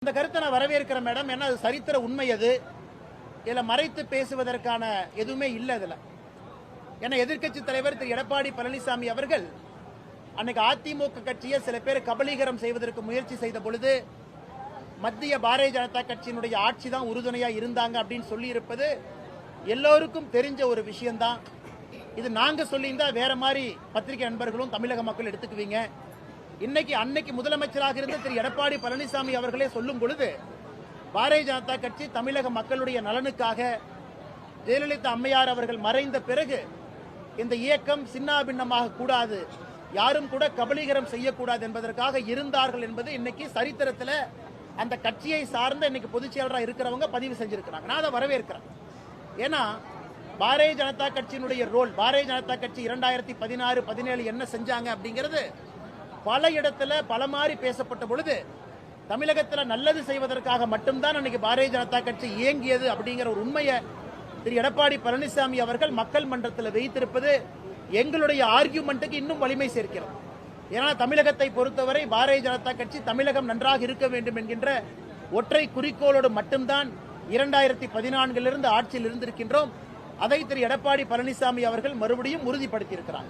இந்த கருத்தை நான் வரவேற்கிறேன் மேடம். ஏன்னா அது சரித்திர உண்மை. அது இதுல மறைத்து பேசுவதற்கான எதுவுமே இல்லை. இதுல ஏன்னா எதிர்க்கட்சி தலைவர் திரு எடப்பாடி பழனிசாமி அவர்கள் அன்னைக்கு அதிமுக கட்சியை சில பேர் கபலீகரம் செய்வதற்கு முயற்சி செய்த பொழுது மத்திய பாரதிய ஜனதா கட்சியினுடைய ஆட்சி தான் உறுதுணையா இருந்தாங்க அப்படின்னு சொல்லி இருப்பது எல்லோருக்கும் தெரிஞ்ச ஒரு விஷயம்தான். இது நாங்க சொல்லியிருந்தா வேற மாதிரி பத்திரிகை நண்பர்களும் தமிழக மக்கள் எடுத்துக்குவீங்க. அன்னைக்கு முதலமைச்சராக இருந்த திரு எடப்பாடி பழனிசாமி அவர்களே சொல்லும் பொழுது பாரதிய ஜனதா கட்சி தமிழக மக்களுடைய நலனுக்காக ஜெயலலிதா அம்மையார் அவர்கள் மறைந்த பிறகு இந்த இயக்கம் சின்னாபின்னமாக கூடாது, யாரும் கூட கபலீகரம் செய்யக்கூடாது என்பதற்காக இருந்தார்கள் என்பது இன்னைக்கு சரித்திரத்தில் அந்த கட்சியை சார்ந்த இன்னைக்கு பொதுச் செயலராக இருக்கிறவங்க பதிவு செஞ்சிருக்கிறாங்க. நான் அதை வரவேற்கிறேன். ஏன்னா பாரதிய ஜனதா கட்சியினுடைய ரோல், பாரதிய ஜனதா கட்சி 2016-17 என்ன செஞ்சாங்க அப்படிங்கிறது பல இடத்துல பல மாதிரி பேசப்பட்ட பொழுது தமிழகத்தில் நல்லது செய்வதற்காக மட்டும்தான் அன்னைக்கு பாரதிய ஜனதா கட்சி இயங்கியது அப்படிங்கிற ஒரு உண்மையை திரு எடப்பாடி பழனிசாமி அவர்கள் மக்கள் மன்றத்தில் வைத்திருப்பது எங்களுடைய ஆர்கியூமெண்ட்டுக்கு இன்னும் வலிமை சேர்க்கிறது. ஏன்னா தமிழகத்தை பொறுத்தவரை பாரதிய ஜனதா கட்சி தமிழகம் நன்றாக இருக்க வேண்டும் என்கின்ற ஒற்றை குறிக்கோளோடு மட்டும்தான் 2014 ஆட்சியில் இருந்திருக்கின்றோம். அதை திரு எடப்பாடி பழனிசாமி அவர்கள் மறுபடியும் உறுதிப்படுத்தியிருக்கிறார்.